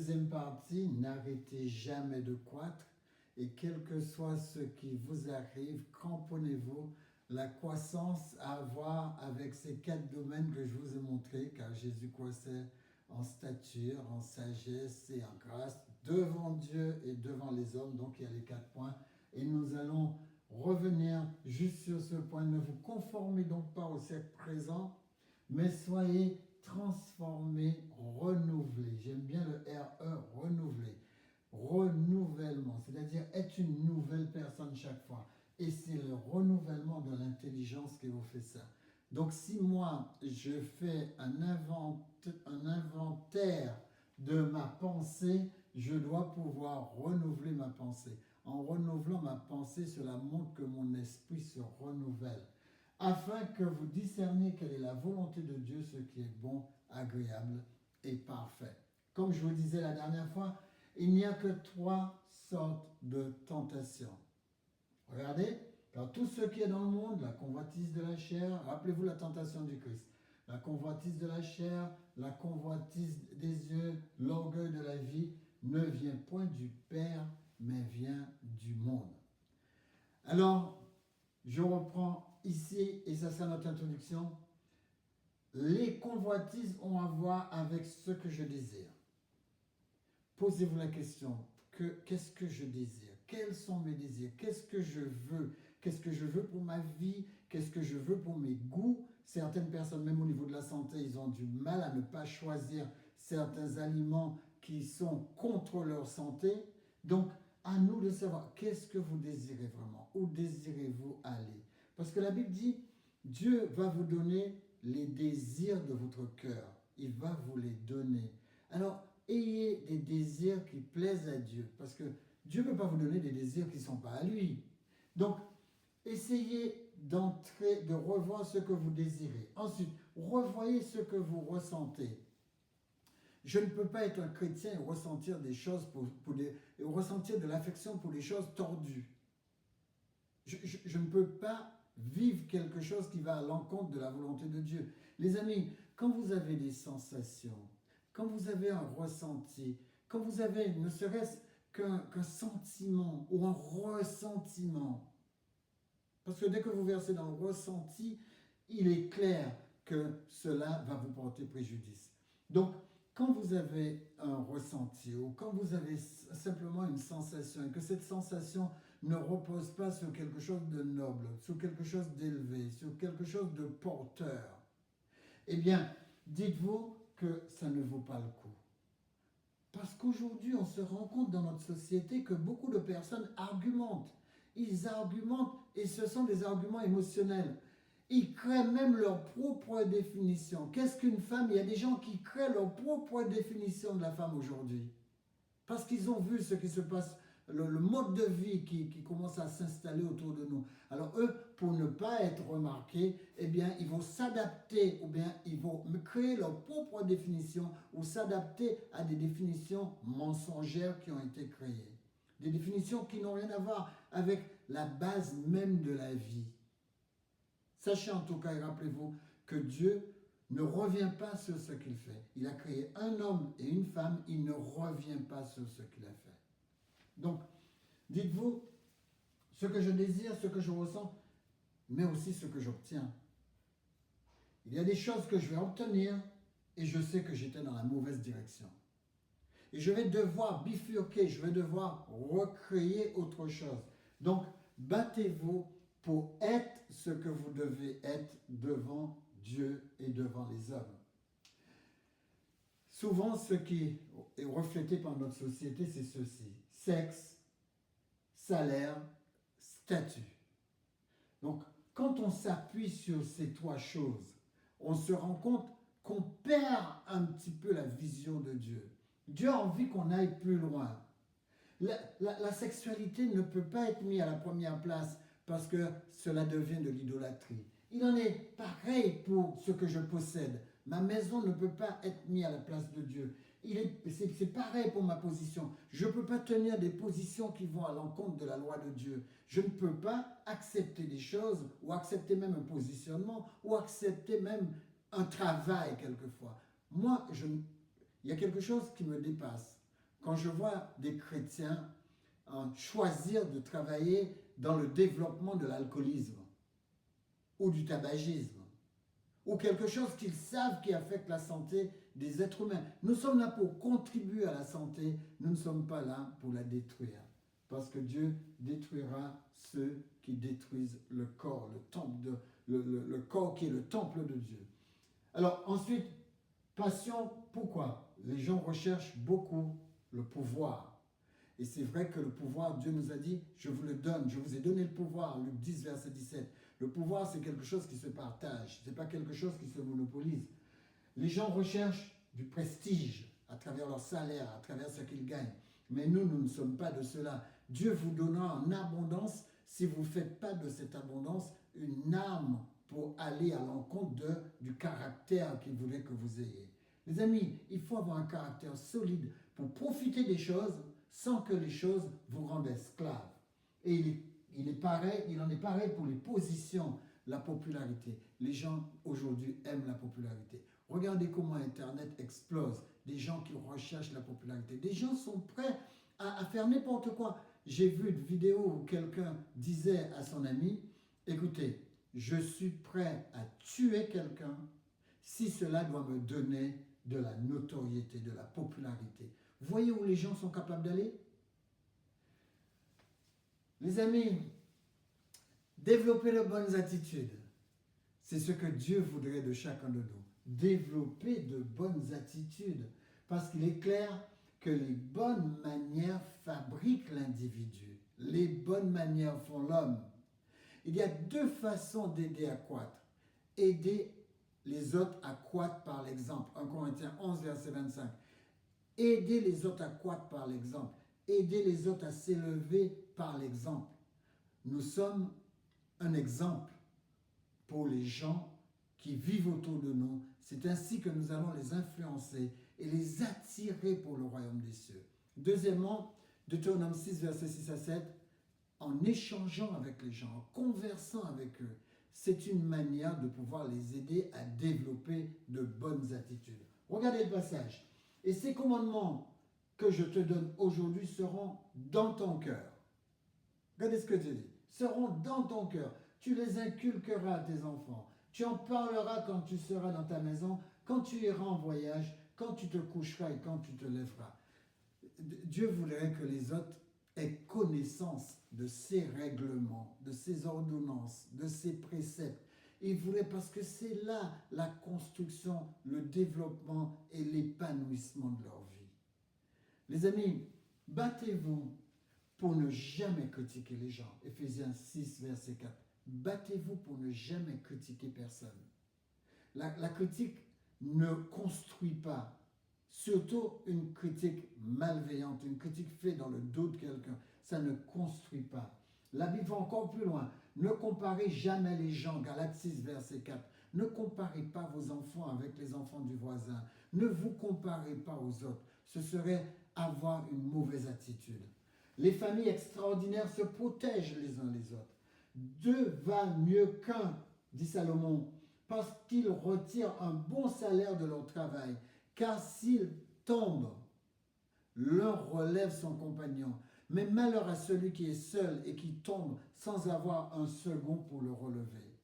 deuxième partie, n'arrêtez jamais de croître et quel que soit ce qui vous arrive, cramponnez-vous. La croissance à avoir avec ces 4 domaines que je vous ai montrés, car Jésus croissait en stature, en sagesse et en grâce, devant Dieu et devant les hommes. Donc il y a les 4 points. Et nous allons revenir juste sur ce point. Ne vous conformez donc pas au siècle présent, mais soyez transformés, renouvelés. J'aime bien le RE, renouvelé. Renouvellement, c'est-à-dire être une nouvelle personne chaque fois. Et c'est le renouvellement de l'intelligence qui vous fait ça. Donc si moi, je fais un inventaire de ma pensée, je dois pouvoir renouveler ma pensée. En renouvelant ma pensée, cela montre que mon esprit se renouvelle, afin que vous discerniez quelle est la volonté de Dieu, ce qui est bon, agréable et parfait. Comme je vous disais la dernière fois, il n'y a que 3 sortes de tentations. Regardez, car tout ce qui est dans le monde, la convoitise de la chair, rappelez-vous la tentation du Christ, la convoitise de la chair, la convoitise des yeux, l'orgueil de la vie, ne vient point du Père, mais vient du monde. Alors, je reprends ici, et ça c'est notre introduction, les convoitises ont à voir avec ce que je désire. Posez-vous la question, qu'est-ce que je désire? Quels sont mes désirs? Qu'est-ce que je veux? Qu'est-ce que je veux pour ma vie? Qu'est-ce que je veux pour mes goûts? Certaines personnes, même au niveau de la santé, ils ont du mal à ne pas choisir certains aliments qui sont contre leur santé. Donc, à nous de savoir, qu'est-ce que vous désirez vraiment? Où désirez-vous aller? Parce que la Bible dit, Dieu va vous donner les désirs de votre cœur. Il va vous les donner. Alors, ayez des désirs qui plaisent à Dieu. Parce que Dieu ne peut pas vous donner des désirs qui ne sont pas à lui. Donc, essayez d'entrer, de revoir ce que vous désirez. Ensuite, revoyez ce que vous ressentez. Je ne peux pas être un chrétien et ressentir des choses et ressentir de l'affection pour des choses tordues. Je ne peux pas vivre quelque chose qui va à l'encontre de la volonté de Dieu. Les amis, quand vous avez des sensations, quand vous avez un ressenti, quand vous avez ne serait-ce qu'un sentiment ou un ressentiment, parce que dès que vous versez dans le ressenti, il est clair que cela va vous porter préjudice. Donc, quand vous avez un ressenti ou quand vous avez simplement une sensation et que cette sensation ne repose pas sur quelque chose de noble, sur quelque chose d'élevé, sur quelque chose de porteur, eh bien, dites-vous que ça ne vaut pas le coup. Parce qu'aujourd'hui, on se rend compte dans notre société que beaucoup de personnes argumentent. Ils argumentent et ce sont des arguments émotionnels. Ils créent même leur propre définition. Qu'est-ce qu'une femme? Il y a des gens qui créent leur propre définition de la femme aujourd'hui. Parce qu'ils ont vu ce qui se passe, le mode de vie qui commence à s'installer autour de nous. Alors eux, pour ne pas être remarqués, eh bien, ils vont s'adapter ou bien ils vont créer leur propre définition ou s'adapter à des définitions mensongères qui ont été créées. Des définitions qui n'ont rien à voir avec la base même de la vie. Sachez en tout cas et rappelez-vous que Dieu ne revient pas sur ce qu'il fait. Il a créé un homme et une femme, il ne revient pas sur ce qu'il a fait. Donc, dites-vous, ce que je désire, ce que je ressens, mais aussi ce que j'obtiens. Il y a des choses que je vais obtenir et je sais que j'étais dans la mauvaise direction. Et je vais devoir bifurquer, je vais devoir recréer autre chose. Donc, battez-vous pour être ce que vous devez être devant Dieu et devant les hommes. Souvent, ce qui est reflété par notre société, c'est ceci. Sexe, salaire, statut. Donc, quand on s'appuie sur ces 3 choses, on se rend compte qu'on perd un petit peu la vision de Dieu. Dieu a envie qu'on aille plus loin. La sexualité ne peut pas être mise à la première place parce que cela devient de l'idolâtrie. Il en est pareil pour ce que je possède. Ma maison ne peut pas être mise à la place de Dieu. C'est pareil pour ma position. Je ne peux pas tenir des positions qui vont à l'encontre de la loi de Dieu. Je ne peux pas accepter des choses ou accepter même un positionnement ou accepter même un travail quelquefois. Moi, il y a quelque chose qui me dépasse. quand je vois des chrétiens choisir de travailler dans le développement de l'alcoolisme ou du tabagisme ou quelque chose qu'ils savent qui affecte la santé des êtres humains. Nous sommes là pour contribuer à la santé, nous ne sommes pas là pour la détruire. Parce que Dieu détruira ceux qui détruisent le corps, le corps qui est le temple de Dieu. Alors ensuite, passion, pourquoi? Les gens recherchent beaucoup le pouvoir. Et c'est vrai que le pouvoir, Dieu nous a dit, je vous le donne, je vous ai donné le pouvoir, Luc 10, verset 17. Le pouvoir, c'est quelque chose qui se partage, ce n'est pas quelque chose qui se monopolise. Les gens recherchent du prestige à travers leur salaire, à travers ce qu'ils gagnent. Mais nous ne sommes pas de cela. Dieu vous donnera en abondance si vous ne faites pas de cette abondance une arme pour aller à l'encontre du caractère qu'il voulait que vous ayez. Les amis, il faut avoir un caractère solide pour profiter des choses sans que les choses vous rendent esclaves. Et il en est pareil pour les positions, la popularité. Les gens aujourd'hui aiment la popularité. Regardez comment Internet explose. Des gens qui recherchent la popularité. Des gens sont prêts à faire n'importe quoi. J'ai vu une vidéo où quelqu'un disait à son ami, écoutez, je suis prêt à tuer quelqu'un si cela doit me donner de la notoriété, de la popularité. Vous voyez où les gens sont capables d'aller? Les amis, développer de bonnes attitudes, c'est ce que Dieu voudrait de chacun de nous. Développer de bonnes attitudes, parce qu'il est clair que les bonnes manières fabriquent l'individu. Les bonnes manières font l'homme. Il y a deux façons d'aider à croître. Aider les autres à croître par l'exemple. 1 Corinthiens 11, verset 25. Aider les autres à croître par l'exemple. Aider les autres à s'élever par l'exemple. Nous sommes un exemple pour les gens qui vivent autour de nous. C'est ainsi que nous allons les influencer et les attirer pour le royaume des cieux. Deuxièmement, Deutéronome 6, verset 6 à 7, en échangeant avec les gens, en conversant avec eux, c'est une manière de pouvoir les aider à développer de bonnes attitudes. Regardez le passage. Et ces commandements que je te donne aujourd'hui seront dans ton cœur. Regardez ce que Dieu dit. Seront dans ton cœur. Tu les inculqueras à tes enfants. Tu en parleras quand tu seras dans ta maison, quand tu iras en voyage, quand tu te coucheras et quand tu te lèveras. Dieu voudrait que les autres aient connaissance de ces règlements, de ces ordonnances, de ces préceptes. Il voulait, parce que c'est là la construction, le développement et l'épanouissement de leur vie. Les amis, battez-vous pour ne jamais critiquer les gens. Éphésiens 6, verset 4. Battez-vous pour ne jamais critiquer personne. La critique ne construit pas. Surtout une critique malveillante, une critique faite dans le dos de quelqu'un. Ça ne construit pas. La Bible va encore plus loin. Ne comparez jamais les gens. Galates 6, verset 4. Ne comparez pas vos enfants avec les enfants du voisin. Ne vous comparez pas aux autres. Ce serait avoir une mauvaise attitude. Les familles extraordinaires se protègent les uns les autres. Deux valent mieux qu'un, dit Salomon, parce qu'ils retirent un bon salaire de leur travail. Car s'ils tombent, l'un relève son compagnon. Mais malheur à celui qui est seul et qui tombe sans avoir un second pour le relever.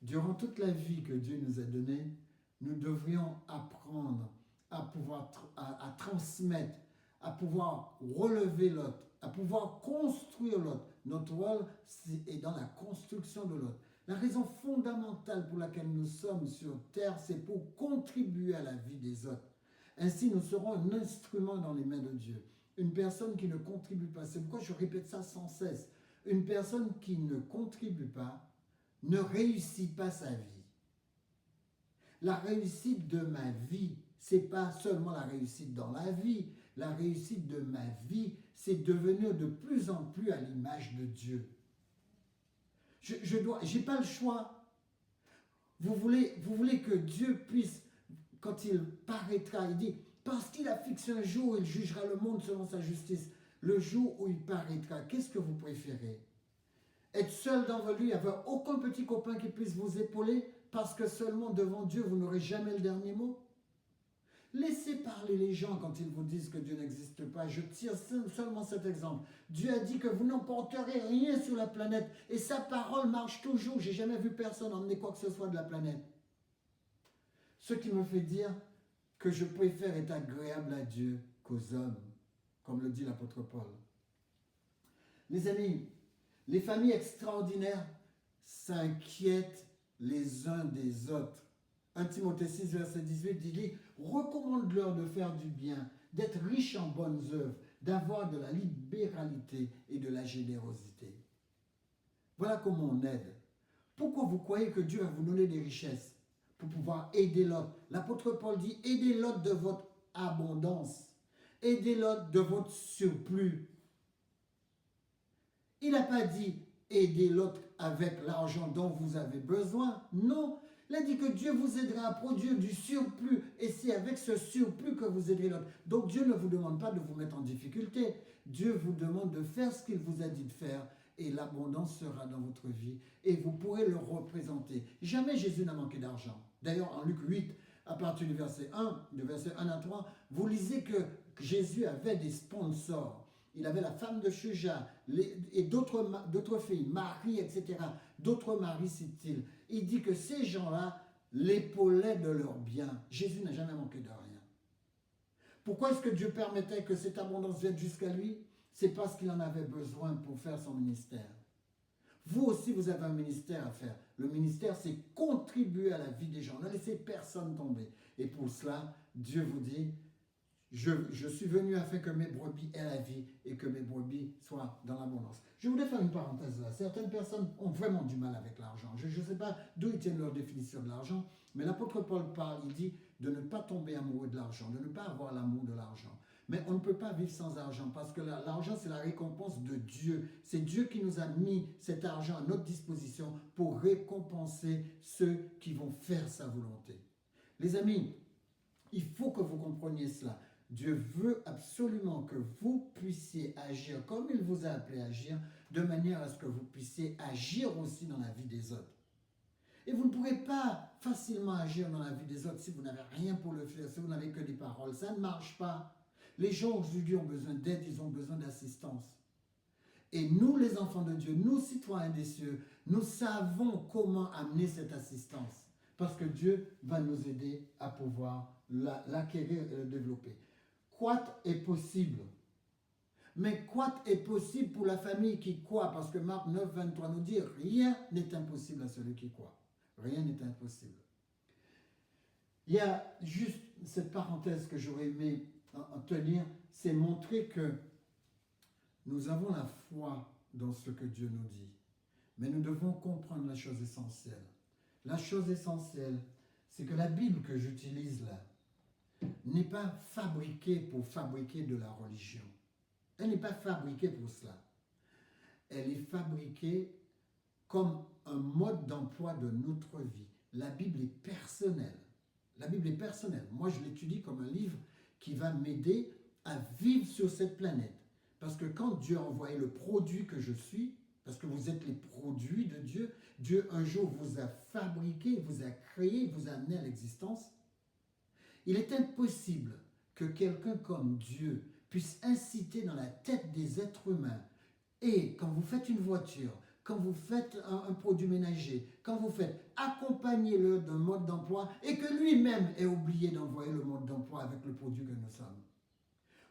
Durant toute la vie que Dieu nous a donnée, nous devrions apprendre à pouvoir à transmettre, à pouvoir relever l'autre, à pouvoir construire l'autre. Notre rôle est dans la construction de l'autre. La raison fondamentale pour laquelle nous sommes sur terre, c'est pour contribuer à la vie des autres. Ainsi, nous serons un instrument dans les mains de Dieu. Une personne qui ne contribue pas, c'est pourquoi je répète ça sans cesse, une personne qui ne contribue pas ne réussit pas sa vie. La réussite de ma vie, ce n'est pas seulement la réussite dans la vie. La réussite de ma vie, c'est devenir de plus en plus à l'image de Dieu. J'ai pas le choix. Vous voulez que Dieu puisse, quand il paraîtra, il dit, parce qu'il a fixé un jour, il jugera le monde selon sa justice. Le jour où il paraîtra, qu'est-ce que vous préférez? Être seul devant lui, avoir aucun petit copain qui puisse vous épauler, parce que seulement devant Dieu, vous n'aurez jamais le dernier mot? Laissez parler les gens quand ils vous disent que Dieu n'existe pas. Je tire seulement cet exemple. Dieu a dit que vous n'emporterez rien sur la planète et sa parole marche toujours. J'ai jamais vu personne emmener quoi que ce soit de la planète. Ce qui me fait dire que je préfère être agréable à Dieu qu'aux hommes, comme le dit l'apôtre Paul. Les amis, les familles extraordinaires s'inquiètent les uns des autres. 1 Timothée 6, verset 18, dit « Recommande-leur de faire du bien, d'être riches en bonnes œuvres, d'avoir de la libéralité et de la générosité. » Voilà comment on aide. Pourquoi vous croyez que Dieu va vous donner des richesses? Pour pouvoir aider l'autre. L'apôtre Paul dit « Aidez l'autre de votre abondance. Aidez l'autre de votre surplus. » Il n'a pas dit « Aidez l'autre avec l'argent dont vous avez besoin. » Non. Il a dit que Dieu vous aidera à produire du surplus. Et c'est avec ce surplus que vous aiderez l'autre. Donc Dieu ne vous demande pas de vous mettre en difficulté. Dieu vous demande de faire ce qu'il vous a dit de faire. Et l'abondance sera dans votre vie. Et vous pourrez le représenter. Jamais Jésus n'a manqué d'argent. D'ailleurs, en Luc 8, à partir du verset 1, du verset 1 à 3, vous lisez que Jésus avait des sponsors. Il avait la femme de Chuja et d'autres filles, Marie, etc. D'autres maris, cite-t-il. Il dit que ces gens-là l'épaulaient de leurs biens. Jésus n'a jamais manqué de rien. Pourquoi est-ce que Dieu permettait que cette abondance vienne jusqu'à lui? C'est parce qu'il en avait besoin pour faire son ministère. Vous aussi, vous avez un ministère à faire. Le ministère, c'est contribuer à la vie des gens. Ne laissez personne tomber. Et pour cela, Dieu vous dit, je suis venu afin que mes brebis aient la vie et que mes brebis soient dans l'abondance. Je voulais faire une parenthèse là. Certaines personnes ont vraiment du mal avec l'argent. Je ne sais pas d'où ils tiennent leur définition de l'argent, mais l'apôtre Paul parle, il dit de ne pas tomber amoureux de l'argent, de ne pas avoir l'amour de l'argent. Mais on ne peut pas vivre sans argent parce que l'argent, c'est la récompense de Dieu. C'est Dieu qui nous a mis cet argent à notre disposition pour récompenser ceux qui vont faire sa volonté. Les amis, il faut que vous compreniez cela. Dieu veut absolument que vous puissiez agir comme il vous a appelé à agir, de manière à ce que vous puissiez agir aussi dans la vie des autres. Et vous ne pourrez pas facilement agir dans la vie des autres si vous n'avez rien pour le faire, si vous n'avez que des paroles. Ça ne marche pas. Les gens aujourd'hui ont besoin d'aide, ils ont besoin d'assistance. Et nous, les enfants de Dieu, nous, citoyens des cieux, nous savons comment amener cette assistance. Parce que Dieu va nous aider à pouvoir l'acquérir et le développer. Quoi est possible? Mais quoi est possible pour la famille qui croit? Parce que Marc 9, 23 nous dit, rien n'est impossible à celui qui croit. Rien n'est impossible. Il y a juste cette parenthèse que j'aurais aimé en tenir, c'est montrer que nous avons la foi dans ce que Dieu nous dit. Mais nous devons comprendre la chose essentielle. La chose essentielle, c'est que la Bible que j'utilise là n'est pas fabriquée pour fabriquer de la religion. Elle n'est pas fabriquée pour cela. Elle est fabriquée comme un mode d'emploi de notre vie. La Bible est personnelle. La Bible est personnelle. Moi, je l'étudie comme un livre qui va m'aider à vivre sur cette planète. Parce que quand Dieu a envoyé le produit que je suis, parce que vous êtes les produits de Dieu, Dieu un jour vous a fabriqué, vous a créé, vous a amené à l'existence. Il est impossible que quelqu'un comme Dieu puisse inciter dans la tête des êtres humains. Et quand vous faites une voiture, quand vous faites un produit ménager, quand vous faites, accompagnez-le d'un mode d'emploi et que lui-même ait oublié d'envoyer le mode d'emploi avec le produit que nous sommes.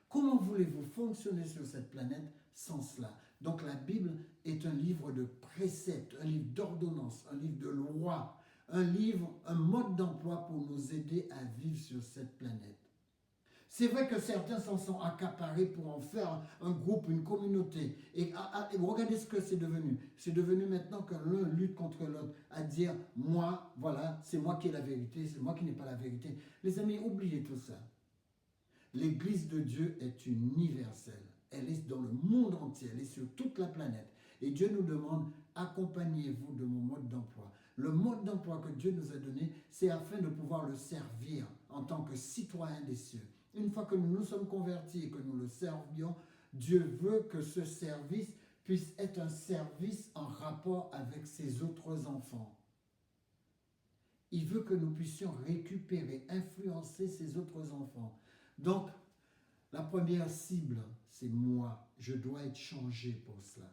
Comment voulez-vous fonctionner sur cette planète sans cela? Donc la Bible est un livre de préceptes, un livre d'ordonnances, un livre de lois, un livre, un mode d'emploi pour nous aider à vivre sur cette planète. C'est vrai que certains s'en sont accaparés pour en faire un groupe, une communauté. Et regardez ce que c'est devenu. C'est devenu maintenant que l'un lutte contre l'autre, à dire, moi, voilà, c'est moi qui ai la vérité, c'est moi qui n'ai pas la vérité. Les amis, oubliez tout ça. L'Église de Dieu est universelle. Elle est dans le monde entier, elle est sur toute la planète. Et Dieu nous demande, accompagnez-vous de mon mode d'emploi. Le mode d'emploi que Dieu nous a donné, c'est afin de pouvoir le servir en tant que citoyen des cieux. Une fois que nous nous sommes convertis et que nous le servions, Dieu veut que ce service puisse être un service en rapport avec ses autres enfants. Il veut que nous puissions récupérer, influencer ces autres enfants. Donc, la première cible, c'est moi. Je dois être changé pour cela.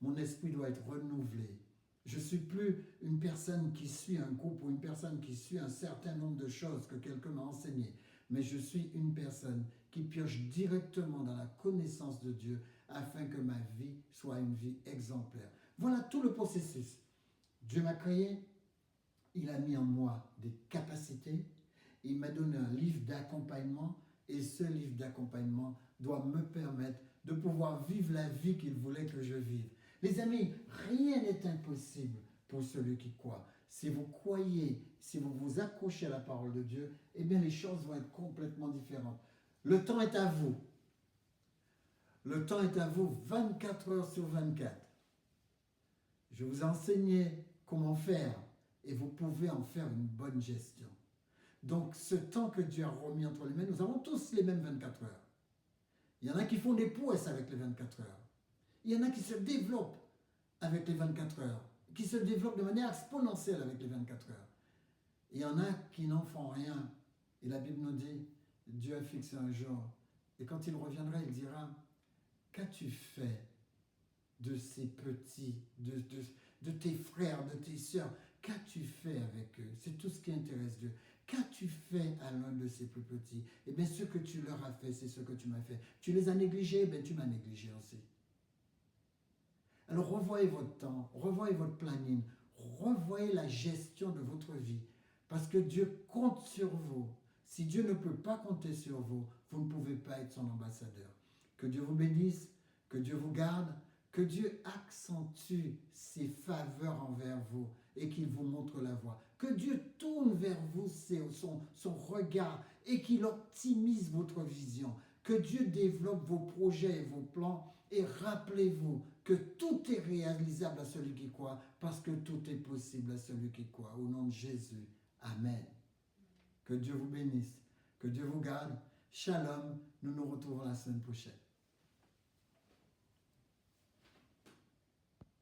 Mon esprit doit être renouvelé. Je ne suis plus une personne qui suit un groupe ou une personne qui suit un certain nombre de choses que quelqu'un m'a enseigné. Mais je suis une personne qui pioche directement dans la connaissance de Dieu afin que ma vie soit une vie exemplaire. Voilà tout le processus. Dieu m'a créé, il a mis en moi des capacités, il m'a donné un livre d'accompagnement et ce livre d'accompagnement doit me permettre de pouvoir vivre la vie qu'il voulait que je vive. Les amis, rien n'est impossible pour celui qui croit. Si vous croyez, si vous vous accrochez à la parole de Dieu, eh bien les choses vont être complètement différentes. Le temps est à vous. Le temps est à vous 24 heures sur 24. Je vous ai enseigné comment faire et vous pouvez en faire une bonne gestion. Donc ce temps que Dieu a remis entre les mains, nous avons tous les mêmes 24 heures. Il y en a qui font des prouesses avec les 24 heures. Il y en a qui se développent avec les 24 heures, qui se développent de manière exponentielle avec les 24 heures. Il y en a qui n'en font rien. Et la Bible nous dit, Dieu a fixé un jour. Et quand il reviendra, il dira, qu'as-tu fait de ces petits, de tes frères, de tes sœurs? Qu'as-tu fait avec eux? C'est tout ce qui intéresse Dieu. Qu'as-tu fait à l'un de ces plus petits? Eh bien, ce que tu leur as fait, c'est ce que tu m'as fait. Tu les as négligés, eh bien, tu m'as négligé aussi. Alors, revoyez votre temps, revoyez votre planning, revoyez la gestion de votre vie, parce que Dieu compte sur vous. Si Dieu ne peut pas compter sur vous, vous ne pouvez pas être son ambassadeur. Que Dieu vous bénisse, que Dieu vous garde, que Dieu accentue ses faveurs envers vous et qu'il vous montre la voie. Que Dieu tourne vers vous son regard et qu'il optimise votre vision. Que Dieu développe vos projets et vos plans. Et rappelez-vous que tout est réalisable à celui qui croit parce que tout est possible à celui qui croit. Au nom de Jésus. Amen. Que Dieu vous bénisse. Que Dieu vous garde. Shalom. Nous nous retrouvons la semaine prochaine.